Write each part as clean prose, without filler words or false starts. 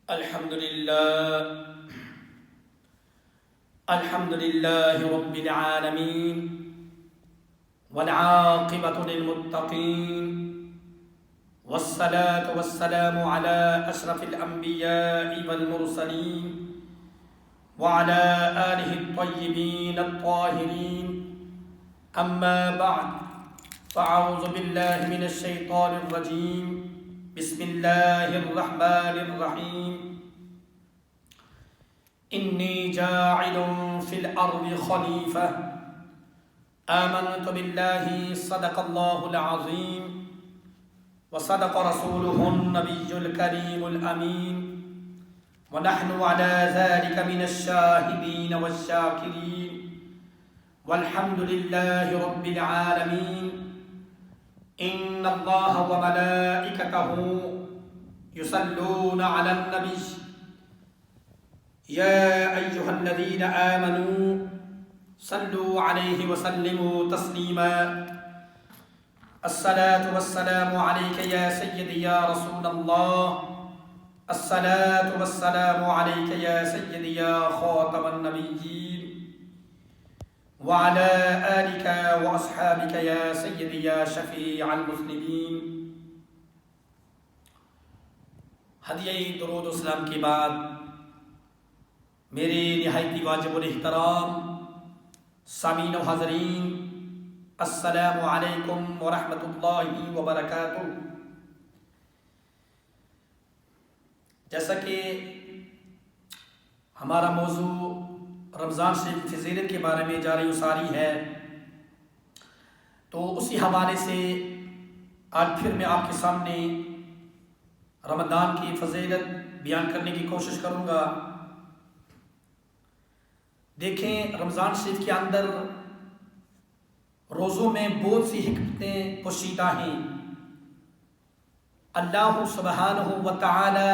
الحمد لله رب العالمين والعاقبة للمتقين والصلاة والسلام على أشرف الأنبياء والمرسلين وعلى آله الطيبين الطاهرين أما بعد فأعوذ بالله من الشيطان الرجيم بسم الله الرحمن الرحيم إني جاعل في الأرض خليفة آمنت بالله صدق الله العظيم وصدق رسوله النبي الكريم الأمين ونحن على ذلك من الشاهدين والشاكرين والحمد لله رب العالمين إن الله وملائكته يصلون على النبي يا أيها الذين آمنوا صلوا عليه وسلموا تسليما الصلاة والسلام عليك يا سيدي يا رسول الله الصلاة والسلام عليك يا سيدي يا خاتم النبيين وعلى آلك وأصحابك يا سيدي يا شفيع المسلمين. ہدیہ درود و سلام کے بعد میرے نہایت واجب الاحترام سامعین و حاضرین، السلام علیکم ورحمۃ اللہ وبرکاتہ. جیسا کہ ہمارا موضوع رمضان شریف کی فضیلت کے بارے میں جاری و ساری ہے، تو اسی حوالے سے آج پھر میں آپ کے سامنے رمضان کی فضیلت بیان کرنے کی کوشش کروں گا. دیکھیں، رمضان شریف کے اندر روزوں میں بہت سی حکمتیں پوشیدہ ہیں. اللہ سبحانہ و تعالی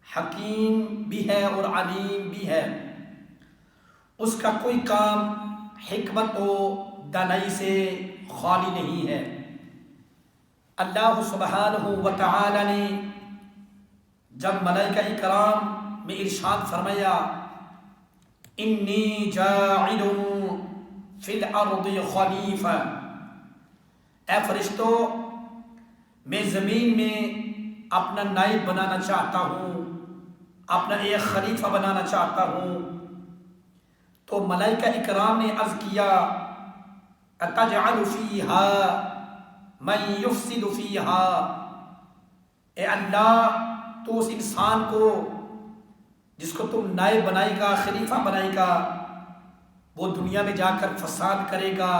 حکیم بھی ہے اور علیم بھی ہے. اس کا کوئی کام حکمت و دانائی سے خالی نہیں ہے. اللہ سبحانہ و تعالی نے جب ملائکہ کرام میں ارشاد فرمایا انی جاعل فی الارض خلیفہ، اے فرشتو میں زمین میں اپنا نائب بنانا چاہتا ہوں، اپنا ایک خلیفہ بنانا چاہتا ہوں، تو ملائکہ اکرام نے عرض کیا اتجعل فیہا من یفسد فیہا، اے اللہ تو اس انسان کو جس کو تم نائب بنائے گا، خلیفہ بنائے گا، وہ دنیا میں جا کر فساد کرے گا،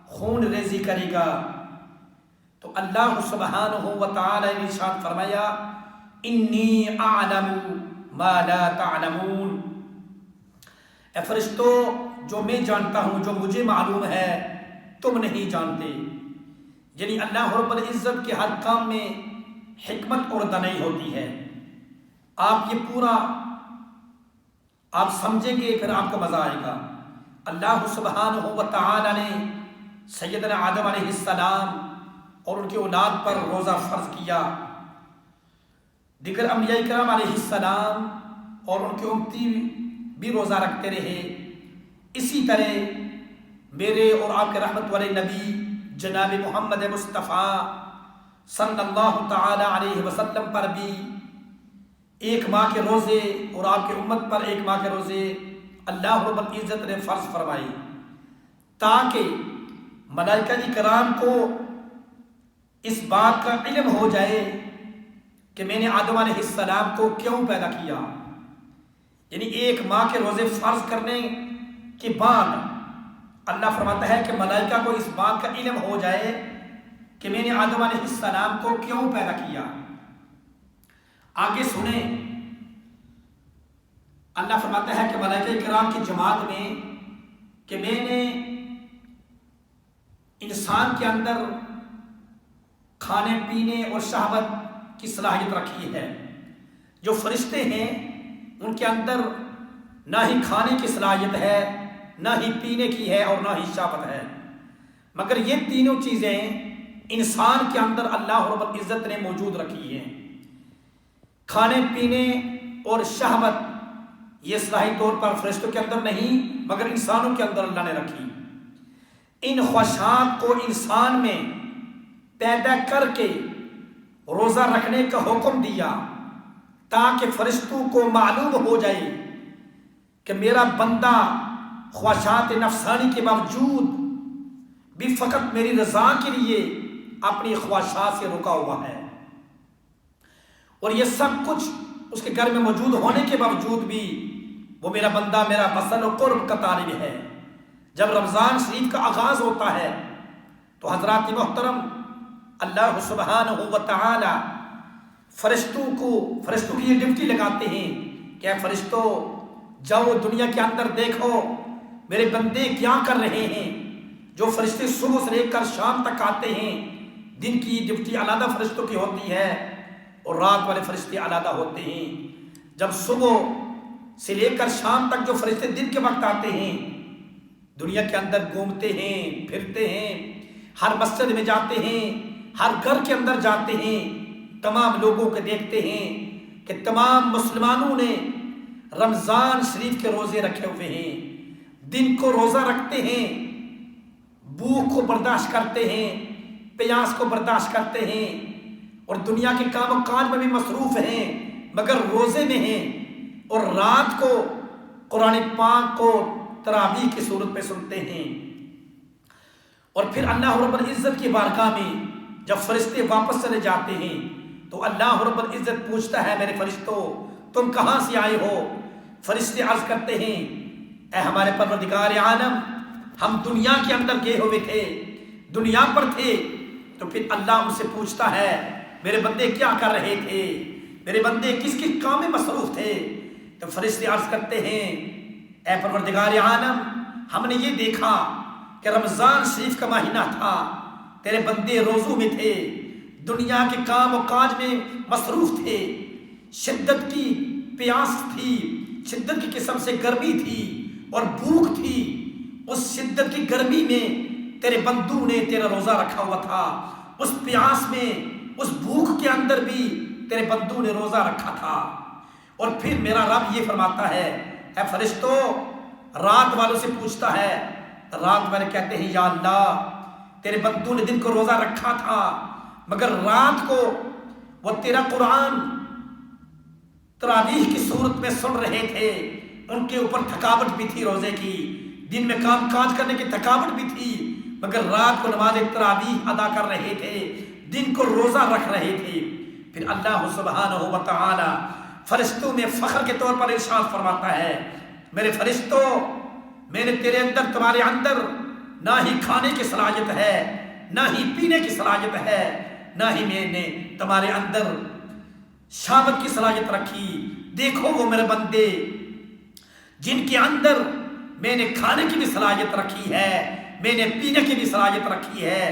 خون ریزی کرے گا. تو اللہ سبحانہ و تعالی نے ارشاد فرمایا انی اعلم ما لا تعلمون، اے فرشتو جو میں جانتا ہوں، جو مجھے معلوم ہے تم نہیں جانتے. یعنی اللہ رب العزت کے ہر کام میں حکمت اور دانائی ہوتی ہے. آپ یہ پورا آپ سمجھیں گے پھر آپ کو مزہ آئے گا. اللہ سبحانہ و تعالی نے سیدنا آدم علیہ السلام اور ان کی اولاد پر روزہ فرض کیا. دیگر انبیاء کرام علیہ السلام اور ان کے امتی بھی روزہ رکھتے رہے. اسی طرح میرے اور آپ کے رحمت والے نبی جناب محمد مصطفیٰ صلی اللہ تعالی علیہ وسلم پر بھی ایک ماہ کے روزے اور آپ کی امت پر ایک ماہ کے روزے اللہ رب العزت نے فرض فرمائی، تاکہ ملائکہ اکرام کو اس بات کا علم ہو جائے کہ میں نے آدم علیہ السلام کو کیوں پیدا کیا. یعنی ایک ماہ کے روزے فرض کرنے کے بعد اللہ فرماتا ہے کہ ملائکہ کو اس بات کا علم ہو جائے کہ میں نے آدم علیہ السلام کو کیوں پیدا کیا. آگے سنیں، اللہ فرماتا ہے کہ ملائکہ کرام کی جماعت میں کہ میں نے انسان کے اندر کھانے پینے اور شہوت کی صلاحیت رکھی ہے. جو فرشتے ہیں ان کے اندر نہ ہی کھانے کی صلاحیت ہے، نہ ہی پینے کی ہے اور نہ ہی شہوت ہے، مگر یہ تینوں چیزیں انسان کے اندر اللہ رب العزت نے موجود رکھی ہیں. کھانے پینے اور شہوت یہ اصطلاحی طور پر فرشتوں کے اندر نہیں مگر انسانوں کے اندر اللہ نے رکھی۔ ان خواہشات کو انسان میں پیدا کر کے روزہ رکھنے کا حکم دیا تاکہ فرشتوں کو معلوم ہو جائے کہ میرا بندہ خواہشات نفسانی کے باوجود بھی فقط میری رضا کے لیے اپنی خواہشات سے رکا ہوا ہے، اور یہ سب کچھ اس کے گھر میں موجود ہونے کے باوجود بھی وہ میرا بندہ میرا وصل و قرب کا طالب ہے۔ جب رمضان شریف کا آغاز ہوتا ہے تو حضرات محترم اللہ سبحانہ و تعالی فرشتوں کی یہ ڈیوٹی لگاتے ہیں کہ اے فرشتوں جاؤ دنیا کے اندر دیکھو میرے بندے کیا کر رہے ہیں۔ جو فرشتے صبح سے لے کر شام تک آتے ہیں، دن کی ڈیوٹی علیحدہ فرشتوں کی ہوتی ہے اور رات والے فرشتے علیحدہ ہوتے ہیں۔ جب صبح سے لے کر شام تک جو فرشتے دن کے وقت آتے ہیں، دنیا کے اندر گھومتے ہیں، پھرتے ہیں، ہر مسجد میں جاتے ہیں، ہر گھر کے اندر جاتے ہیں، تمام لوگوں کو دیکھتے ہیں کہ تمام مسلمانوں نے رمضان شریف کے روزے رکھے ہوئے ہیں، دن کو روزہ رکھتے ہیں، بھوک کو برداشت کرتے ہیں، پیاس کو برداشت کرتے ہیں، اور دنیا کے کام و کاج میں بھی مصروف ہیں مگر روزے میں ہیں، اور رات کو قرآن پاک کو تراویح کی صورت میں سنتے ہیں۔ اور پھر اللہ رب العزت کی بارگاہ میں جب فرشتے واپس چلے جاتے ہیں تو اللہ رب العزت پوچھتا ہے میرے فرشتوں تم کہاں سے آئے ہو؟ فرشتے عرض کرتے ہیں اے ہمارے پروردگار عالم ہم دنیا کے اندر گئے ہوئے تھے، دنیا پر تھے۔ تو پھر اللہ ان سے پوچھتا ہے میرے بندے کیا کر رہے تھے، میرے بندے کس کس کام میں مصروف تھے؟ تو فرشتے عرض کرتے ہیں اے پروردگار عالم ہم نے یہ دیکھا کہ رمضان شریف کا مہینہ تھا، تیرے بندے روزوں میں تھے، دنیا کے کام و کاج میں مصروف تھے، شدت کی پیاس تھی، شدت کی قسم سے گرمی تھی اور بھوک تھی، اس شدت کی گرمی میں تیرے بندوں نے تیرا روزہ رکھا ہوا تھا، اس پیاس میں اس بھوک کے اندر بھی تیرے بندوں نے روزہ رکھا تھا۔ اور پھر میرا رب یہ فرماتا ہے اے فرشتوں رات والوں سے پوچھتا ہے، رات والے کہتے ہیں یا اللہ تیرے بندوں نے دن کو روزہ رکھا تھا مگر رات کو وہ تیرا قرآن تراویح کی صورت میں سن رہے تھے، ان کے اوپر تھکاوٹ بھی تھی روزے کی، دن میں کام کاج کرنے کی تھکاوٹ بھی تھی مگر رات کو نماز تراویح ادا کر رہے تھے، دن کو روزہ رکھ رہے تھے۔ پھر اللہ سبحانہ و تعالی فرشتوں میں فخر کے طور پر ارشاد فرماتا ہے میرے فرشتوں میں نے تیرے اندر تمہارے اندر نہ ہی کھانے کی صلاحیت ہے، نہ ہی پینے کی صلاحیت ہے، نہ ہی میں نے تمہارے اندر شہوت کی صلاحیت رکھی۔ دیکھو وہ میرے بندے جن کے اندر میں نے کھانے کی بھی صلاحیت رکھی ہے، میں نے پینے کی بھی صلاحیت رکھی ہے،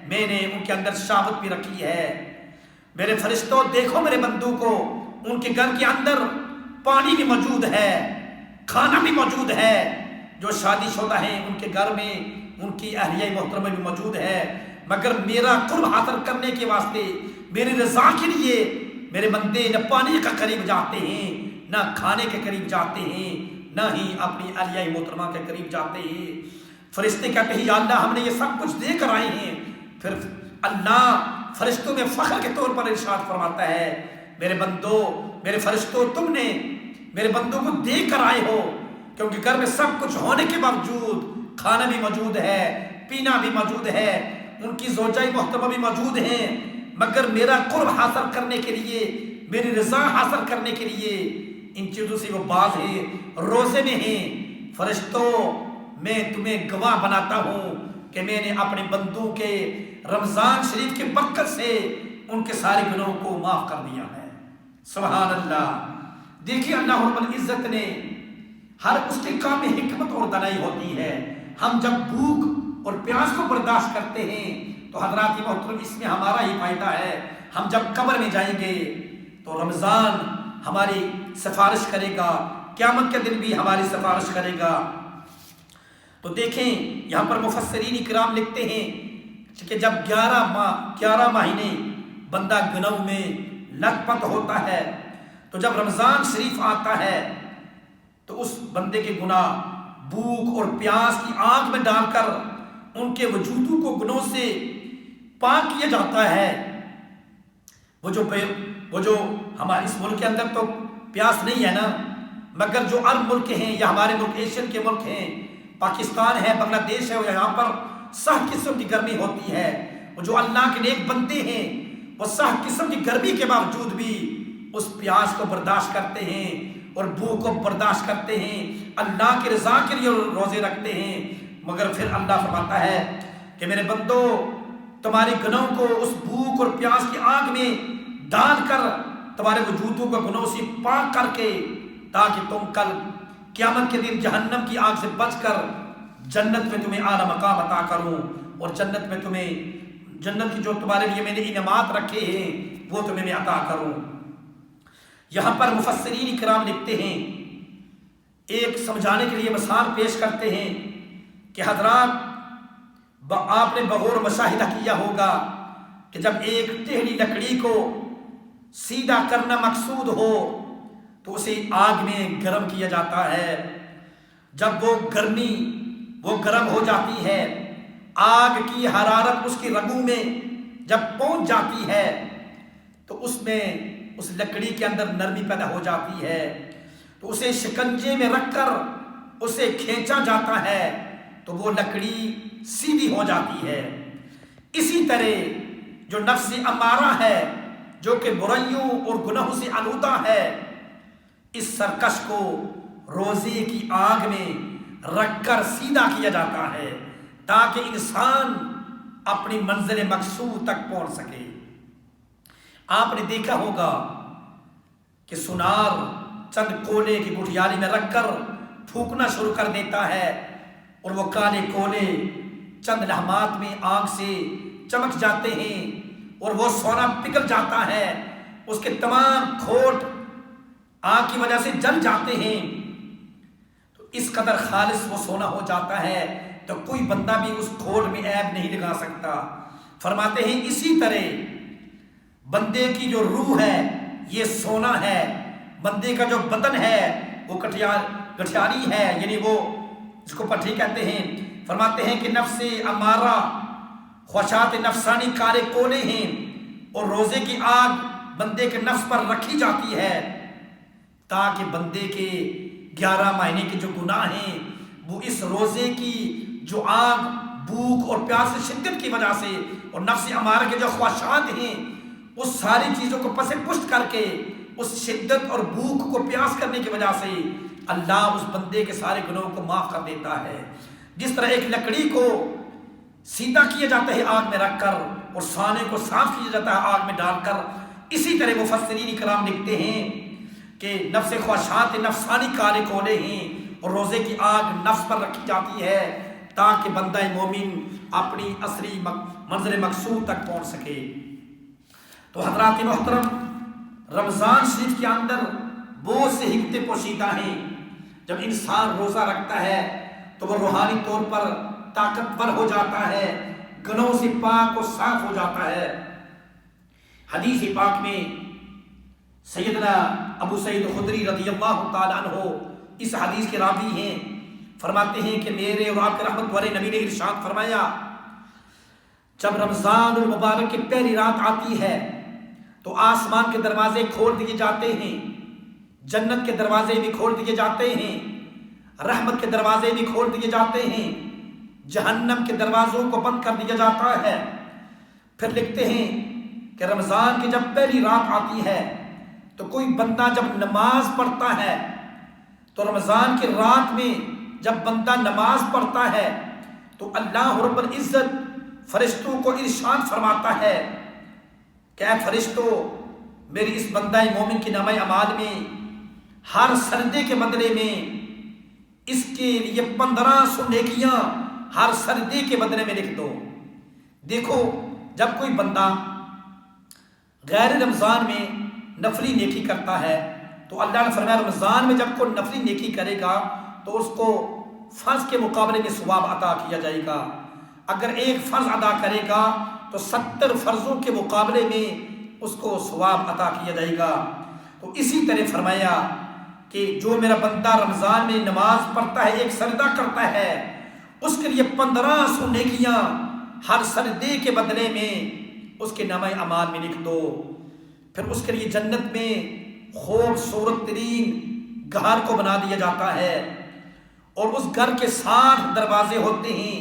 میں نے ان کے اندر شہوت بھی رکھی ہے۔ میرے فرشتوں دیکھو میرے بندوں کو، ان کے گھر کے اندر پانی بھی موجود ہے، کھانا بھی موجود ہے، جو شادی شدہ ہیں ان کے گھر میں ان کی اہلیہ محترمہ بھی موجود ہے، مگر میرا قرب حاصل کرنے کے واسطے میری رضا کے لیے میرے بندے نہ پانی کا قریب جاتے ہیں، نہ کھانے کے قریب جاتے ہیں، نہ ہی اپنی اہلیہ محترمہ کے قریب جاتے ہیں۔ فرشتے کہتے ہیں یا اللہ ہم نے یہ سب کچھ دے کر آئے ہیں۔ پھر اللہ فرشتوں میں فخر کے طور پر ارشاد فرماتا ہے میرے بندوں میرے فرشتوں تم نے میرے بندوں کو دے کر آئے ہو، کیونکہ گھر میں سب کچھ ہونے کے باوجود کھانا بھی موجود ہے، پینا بھی موجود ہے، ان کی زوجہ محترمہ بھی موجود ہیں، مگر میرا قرب حاصل کرنے کے لیے میری رضا حاصل کرنے کے لیے ان چیزوں سے وہ باز ہیں، روزے میں ہیں۔ فرشتوں میں تمہیں گواہ بناتا ہوں کہ میں نے اپنے بندوں کے رمضان شریف کے برکت سے ان کے سارے گناہوں کو معاف کر دیا ہے۔ سبحان اللہ۔ دیکھیے اللہ رب العزت نے ہر اس کے کام میں حکمت اور دانائی ہوتی ہے۔ ہم جب بھوک اور پیاس کو برداشت کرتے ہیں تو حضرات محترم اس میں ہمارا ہی فائدہ ہے۔ ہم جب قبر میں جائیں گے تو رمضان ہماری سفارش کرے گا، قیامت کے دن بھی ہماری سفارش کرے گا۔ تو دیکھیں یہاں پر مفسرین اکرام لکھتے ہیں کہ جب 11 مہینے بندہ گناہ میں لت پت ہوتا ہے تو جب رمضان شریف آتا ہے تو اس بندے کے گناہ بھوک اور پیاس کی آگ میں ڈال کر ان کے وجودوں کو گناہوں سے پاک کیا جاتا ہے۔ وہ جو ہمارے اس ملک کے اندر تو پیاس نہیں ہے نا، مگر جو عرب ملک ہیں یا ہمارے ملک ایشین کے ملک ہیں، پاکستان ہے، بنگلہ دیش ہے، یہاں پر سخت قسم کی گرمی ہوتی ہے۔ وہ جو اللہ کے نیک بندے ہیں وہ سخت قسم کی گرمی کے باوجود بھی اس پیاس کو برداشت کرتے ہیں اور بھوک کو برداشت کرتے ہیں، اللہ کی رضا کے لیے روزے رکھتے ہیں۔ مگر پھر اللہ فرماتا ہے کہ میرے بندو، تمہارے گناہوں کو اس بھوک اور پیاس کی آگ میں ڈال کر تمہارے وجودوں کو گناہوں سے پاک کر کے، تاکہ تم کل قیامت کے دن جہنم کی آگ سے بچ کر جنت میں تمہیں اعلیٰ مقام عطا کروں، اور جنت میں تمہیں جنت کی جو تمہارے لیے میں نے انعامات رکھے ہیں وہ تمہیں میں عطا کروں۔ یہاں پر مفسرین کرام لکھتے ہیں، ایک سمجھانے کے لیے مثال پیش کرتے ہیں کہ حضرات آپ نے بغور مشاہدہ کیا ہوگا کہ جب ایک ٹیڑھی لکڑی کو سیدھا کرنا مقصود ہو تو اسے آگ میں گرم کیا جاتا ہے۔ جب وہ گرم ہو جاتی ہے، آگ کی حرارت اس کی رگوں میں جب پہنچ جاتی ہے تو اس میں اس لکڑی کے اندر نرمی پیدا ہو جاتی ہے، تو اسے شکنجے میں رکھ کر اسے کھینچا جاتا ہے تو وہ لکڑی سیدھی ہو جاتی ہے۔ اسی طرح جو نفس امارہ ہے، جو کہ برائیوں اور گناہوں سے آلودہ ہے، اس سرکش کو روزے کی آگ میں رکھ کر سیدھا کیا جاتا ہے تاکہ انسان اپنی منزل مقصود تک پہنچ سکے۔ آپ نے دیکھا ہوگا کہ سونار چند کولے کی گٹھیاری میں رکھ کر پھونکنا شروع کر دیتا ہے اور وہ کالے کولے چند لمحات میں آگ سے چمک جاتے ہیں اور وہ سونا پگھل جاتا ہے، اس کے تمام کھوٹ آگ کی وجہ سے جل جاتے ہیں، تو اس قدر خالص وہ سونا ہو جاتا ہے تو کوئی بندہ بھی اس کھوٹ میں عیب نہیں لگا سکتا۔ فرماتے ہیں اسی طرح بندے کی جو روح ہے یہ سونا ہے، بندے کا جو بدن ہے وہ گٹھیاری ہے، یعنی وہ اس کو پٹھی کہتے ہیں۔ فرماتے ہیں کہ نفس امارہ خواہشات نفسانی کالے کولے ہیں اور روزے کی آگ بندے کے نفس پر رکھی جاتی ہے تاکہ بندے کے 11 مہینے کے جو گناہ ہیں وہ اس روزے کی جو آگ بھوک اور پیاس سے شدت کی وجہ سے اور نفس امارہ کے جو خواہشات ہیں اس ساری چیزوں کو پس پشت کر کے اس شدت اور بھوک کو پیاس کرنے کی وجہ سے اللہ اس بندے کے سارے گناہوں کو معاف کر دیتا ہے۔ جس طرح ایک لکڑی کو سیدھا کیا جاتا ہے آگ میں رکھ کر اور سانے کو صاف کیا جاتا ہے آگ میں ڈال کر، اسی طرح مفسرین کرام لکھتے ہیں کہ نفس خواہشات نفسانی کالے کولے ہیں اور روزے کی آگ نفس پر رکھی جاتی ہے تاکہ بندہ مومن اپنی اصلی منزل مقصود تک پہنچ سکے۔ تو حضرات محترم، رمضان شریف کے اندر بہت سے حکمتیں پوشیدہ ہیں۔ جب انسان روزہ رکھتا ہے تو وہ روحانی طور پر طاقتور ہو جاتا ہے، گناہوں سے پاک و صاف ہو جاتا ہے۔ حدیث پاک میں سیدنا ابو سعید خدری رضی اللہ تعالیٰ عنہ اس حدیث کے راوی ہیں، فرماتے ہیں کہ میرے اور آپ کے رحمت والے نبی نے ارشاد فرمایا، جب رمضان المبارک کی پہلی رات آتی ہے تو آسمان کے دروازے کھول دیے جاتے ہیں، جنت کے دروازے بھی کھول دیے جاتے ہیں، رحمت کے دروازے بھی کھول دیے جاتے ہیں، جہنم کے دروازوں کو بند کر دیا جاتا ہے۔ پھر لکھتے ہیں کہ رمضان کی جب پہلی رات آتی ہے تو کوئی بندہ جب نماز پڑھتا ہے تو رمضان کی رات میں جب بندہ نماز پڑھتا ہے تو اللہ رب العزت فرشتوں کو ارشاد فرماتا ہے کہ اے فرشتوں، میری اس بندہ مومن کی نامہ اعمال میں ہر سجدے کے بدلے میں اس کے لیے 1500 نیکیاں ہر سجدے کے بدلے میں لکھ دو۔ دیکھو، جب کوئی بندہ غیر رمضان میں نفلی نیکی کرتا ہے تو اللہ نے فرمایا رمضان میں جب کوئی نفلی نیکی کرے گا تو اس کو فرض کے مقابلے میں ثواب عطا کیا جائے گا۔ اگر ایک فرض ادا کرے گا تو 70 فرضوں کے مقابلے میں اس کو ثواب عطا کیا جائے گا۔ تو اسی طرح فرمایا کہ جو میرا بندہ رمضان میں نماز پڑھتا ہے، ایک سجدہ کرتا ہے، اس کے لیے 1500 نیکیاں ہر سجدے کے بدلے میں اس کے نامہ اعمال میں لکھ دو۔ پھر اس کے لیے جنت میں خوبصورت ترین گھر کو بنا دیا جاتا ہے، اور اس گھر کے 60 دروازے ہوتے ہیں،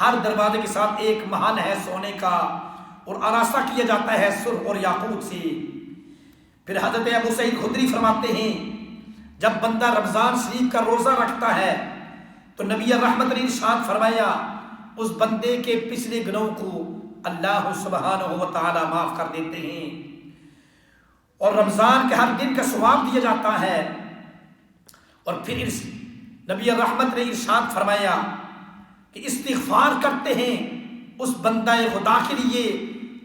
ہر دروازے کے ساتھ ایک محل ہے سونے کا، اور آراستہ کیا جاتا ہے سرخ اور یاقوت سے۔ پھر حضرت ابو سعید خدری فرماتے ہیں جب بندہ رمضان شریف کا روزہ رکھتا ہے تو نبی رحمت نے ارشاد فرمایا اس بندے کے پچھلے گناہوں کو اللہ سبحانہ و تعالی معاف کر دیتے ہیں، اور رمضان کے ہر دن کا ثواب دیا جاتا ہے۔ اور پھر نبی رحمت نے ارشاد فرمایا کہ استغفار کرتے ہیں اس بندہ خدا کے لیے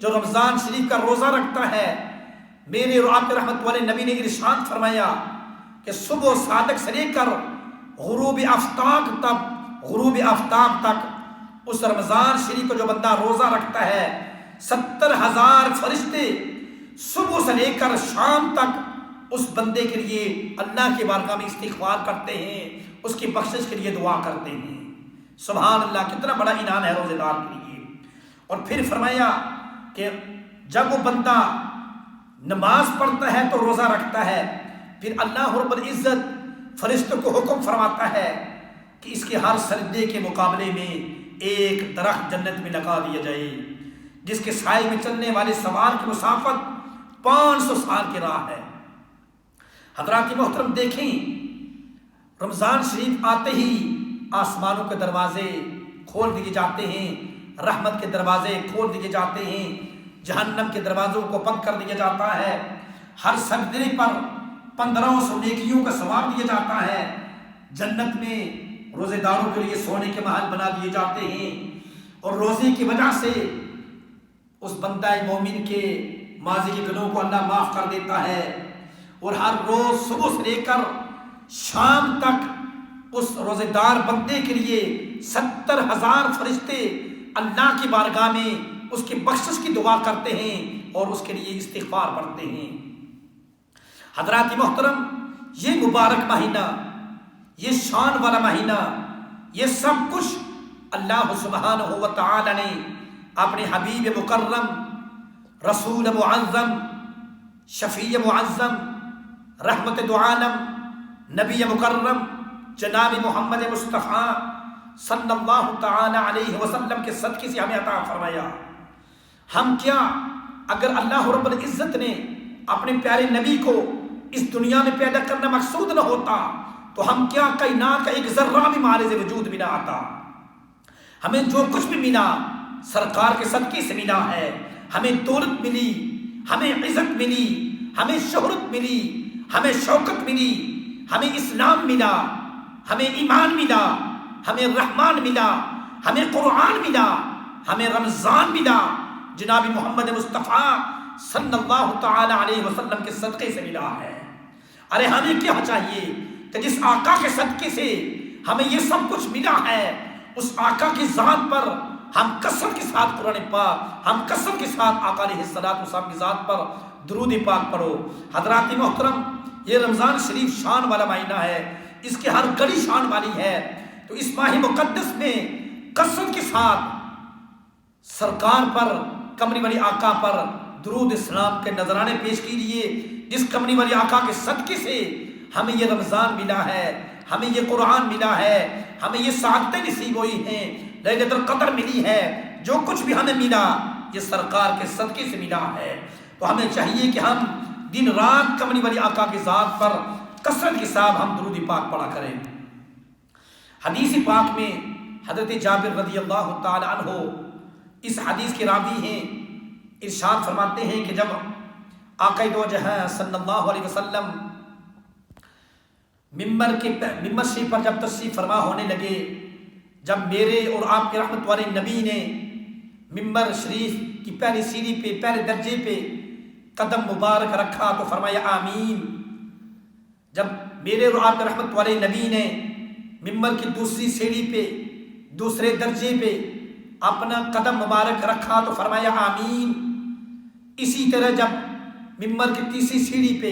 جو رمضان شریف کا روزہ رکھتا ہے۔ میرے اور آپ کے رحمت والے نبی نے ارشاد فرمایا کہ صبح صادق سے لے کر غروب آفتاب تک اس رمضان شریف کو جو بندہ روزہ رکھتا ہے، 70,000 فرشتے صبح سے لے کر شام تک اس بندے کے لیے اللہ کے بارگاہ میں استغفار کرتے ہیں، اس کی بخشش کے لیے دعا کرتے ہیں۔ سبحان اللہ، کتنا بڑا انعام ہے روزے دار کے لیے۔ اور پھر فرمایا کہ جب وہ بندہ نماز پڑھتا ہے تو روزہ رکھتا ہے، پھر اللہ رب العزت فرشتوں کو حکم فرماتا ہے کہ اس کے ہر سجدے کے مقابلے میں ایک درخت جنت میں لگا دیا جائے، جس کے سائے میں چلنے والے سوار کی مسافت 500 سال کی راہ ہے۔ حضرات محترم دیکھیں، رمضان شریف آتے ہی آسمانوں کے دروازے کھول دیے جاتے ہیں، رحمت کے دروازے کھول دیے جاتے ہیں، جہنم کے دروازوں کو بند کر دیا جاتا ہے، ہر سجدے پر 1500 نیکیوں کا ثواب دیا جاتا ہے، جنت میں روزے داروں کے لیے سونے کے محل بنا دیے جاتے ہیں، اور روزے کی وجہ سے اس بندہ مومن کے ماضی کے گناہوں کو اللہ معاف کر دیتا ہے، اور ہر روز صبح سے لے کر شام تک اس روزے دار بندے کے لیے 70,000 فرشتے اللہ کی بارگاہ میں اس کی بخشش کی دعا کرتے ہیں اور اس کے لیے استغفار پڑھتے ہیں۔ حضرات محترم، یہ مبارک مہینہ، یہ شان والا مہینہ، یہ سب کچھ اللہ سبحانہ و تعالی نے اپنے حبیب مکرم، رسول معظم، شفیع معظم، رحمت دو عالم، نبی مکرم جناب محمد مصطفیٰ صلی اللہ تعالی علیہ وسلم کے صدقے سے ہمیں عطا فرمایا۔ ہم کیا اگر اللہ رب العزت نے اپنے پیارے نبی کو اس دنیا میں پیدا کرنا مقصود نہ ہوتا تو ہم کیا کائنات کا ایک ذرہ بھی معرض وجود میں نہ آتا۔ ہمیں جو کچھ بھی ملا سرکار کے صدقے سے ملا ہے، ہمیں دولت ملی، ہمیں عزت ملی، ہمیں شہرت ملی، ہمیں شوکت ملی، ہمیں اسلام ملا، ہمیں ایمان ملا، ہمیں رحمان ملا، ہمیں قرآن ملا، ہمیں رمضان ملا، جناب محمد مصطفیٰ صلی اللہ تعالی علیہ وسلم کے صدقے سے ملا ہے۔ ارے ہمیں کیا چاہیے کہ جس آقا کے صدقے سے ہمیں یہ سب کچھ ملا ہے، اس آقا کی ذات پر ہم کثرت کے ساتھ قرآن پاک، ہم کثرت کے ساتھ آقا علیہ الصلوۃ والسلام کی ذات پر درود پاک پڑھو۔ حضرات محترم، یہ رمضان شریف شان والا مہینہ ہے، اس کی ہر گھڑی شان والی ہے، تو اس ماہ مقدس میں کثرت کے ساتھ سرکار پر، کمری والی آقا پر درود اسلام کے نذرانے پیش کیجیے، جس کمری والی آقا کے صدقے سے ہمیں یہ رمضان ملا ہے، ہمیں یہ قرآن ملا ہے، ہمیں یہ سعادتیں نصیب ہوئی ہیں، لیلۃ القدر ملی ہے، جو کچھ بھی ہمیں ملا یہ سرکار کے صدقے سے ملا ہے۔ تو ہمیں چاہیے کہ ہم دن رات کمری والی آقا کی ذات پر کثرت کے ساتھ ہم درود پاک پڑھا کریں۔ حدیث پاک میں حضرت جابر رضی اللہ تعالی عنہ اس حدیث کے راوی ہیں، ارشاد فرماتے ہیں کہ جب آقا دو جہاں صلی اللہ علیہ وسلم ممبر شریف پر جب تشریف فرما ہونے لگے، جب میرے اور آپ کے رحمت والے نبی نے ممبر شریف کی پہلی سیڑھی پہ، پہلے درجے پہ قدم مبارک رکھا تو فرمایا آمین۔ جب میرے اور آپ کے رحمت والے نبی نے ممبر کی دوسری سیڑھی پہ، دوسرے درجے پہ اپنا قدم مبارک رکھا تو فرمایا آمین۔ اسی طرح جب ممبر کی تیسری سیڑھی پہ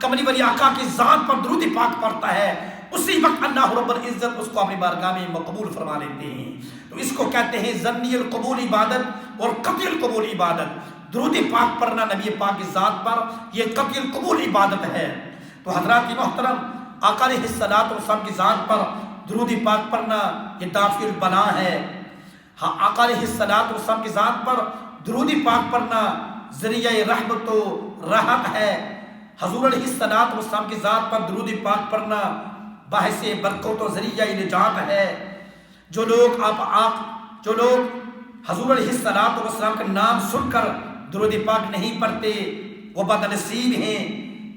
کملی والی آقا کی ذات پر درود پاک پڑھتا ہے، اسی وقت اللہ رب العزت اس کو اپنی بارگاہ میں مقبول فرما لیتے ہیں۔ تو اس کو کہتے ہیں ظنی القبول عبادت اور قطعی القبول عبادت۔ درود پاک پڑھنا نبی پاک کی ذات پر یہ قطعی القبول عبادت ہے۔ تو حضرات محترم، آقا علیہ الصلوۃ والسلام کی ذات پر درود پاک پڑھنا یہ دافع البلا ہے۔ ہاں، آقا علیہ الصلوۃ والسلام کی ذات پر درود پاک پڑھنا ذریعہ رحمت و راحت ہے۔ حضور علیہ الصلوۃ والسلام کی ذات پر درود پاک پڑھنا باعث برکت و ذریعہ نجات ہے۔ جو لوگ حضور علیہ الصلوۃ والسلام کا نام سن کر درود پاک نہیں پڑھتے وہ بد نصیب ہیں۔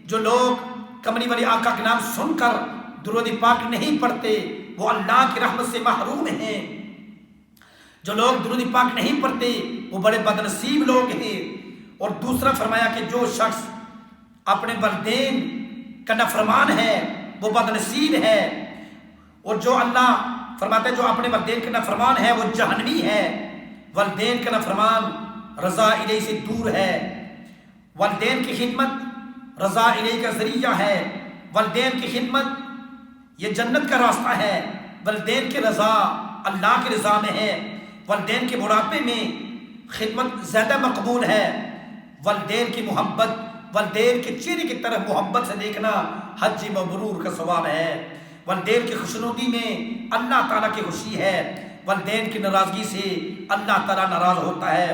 جو لوگ کملی والی آقا کا نام سن کر درود پاک نہیں پڑھتے وہ اللہ کی رحمت سے محروم ہیں۔ جو لوگ درود پاک نہیں پڑھتے وہ بڑے بد نصیب لوگ ہیں۔ اور دوسرا فرمایا کہ جو شخص اپنے والدین کا نافرمان ہے وہ بد نصیب ہے، اور جو اللہ فرماتا ہے جو اپنے والدین کا نافرمان ہے وہ جہنمی ہے۔ والدین کا نافرمان رضا الہی سے دور ہے۔ والدین کی خدمت رضا الہی کا ذریعہ ہے۔ والدین کی خدمت یہ جنت کا راستہ ہے۔ والدین کی رضا اللہ کی رضا میں ہے۔ والدین کے بڑھاپے میں خدمت زیادہ مقبول ہے۔ والدین کی محبت، والدین کے چہرے کی طرف محبت سے دیکھنا حج مبرور کا ثواب ہے۔ والدین کی خوشنودی میں اللہ تعالیٰ کی خوشی ہے۔ والدین کی ناراضگی سے اللہ تعالیٰ ناراض ہوتا ہے۔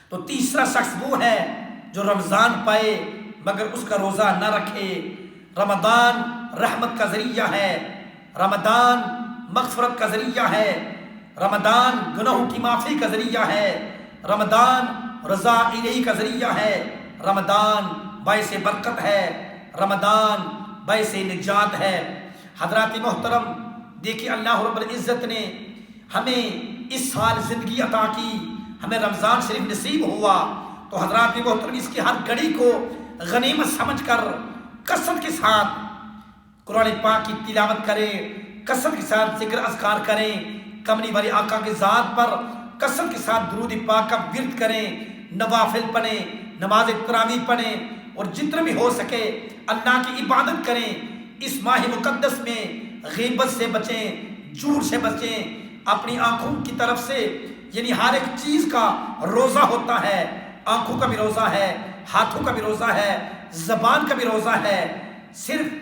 تو تیسرا شخص وہ ہے جو رمضان پائے مگر اس کا روزہ نہ رکھے۔ رمضان رحمت کا ذریعہ ہے، رمضان مغفرت کا ذریعہ ہے، رمضان گناہوں کی معافی کا ذریعہ ہے، رمضان رضا الہی کا ذریعہ ہے، رمضان باعث برکت ہے، رمضان باعث نجات ہے۔ حضرات محترم، دیکھیے اللہ رب العزت نے ہمیں اس سال زندگی عطا کی، ہمیں رمضان شریف نصیب ہوا، تو حضرات محترم اس کی ہر گھڑی کو غنیمت سمجھ کر کثرت کے ساتھ قرآن پاک کی تلاوت کریں، کثرت کے ساتھ ذکر اذکار کریں، کملی والی آقا کی ذات پر کثرت کے ساتھ درود پاک کا ورد کریں، نوافل پڑھیں، نماز تراویح پڑھیں، اور جتنا بھی ہو سکے اللہ کی عبادت کریں۔ اس ماہ مقدس میں غیبت سے بچیں، جھوٹ سے بچیں، اپنی آنکھوں کی طرف سے، یعنی ہر ایک چیز کا روزہ ہوتا ہے، آنکھوں کا بھی روزہ ہے، ہاتھوں کا بھی روزہ ہے، زبان کا بھی روزہ ہے۔ صرف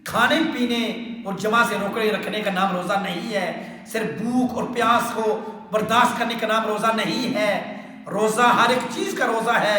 کھانے پینے اور جمع سے روکے رکھنے کا نام روزہ نہیں ہے، صرف بھوک اور پیاس کو برداشت کرنے کا نام روزہ نہیں ہے۔ روزہ ہر ایک چیز کا روزہ ہے۔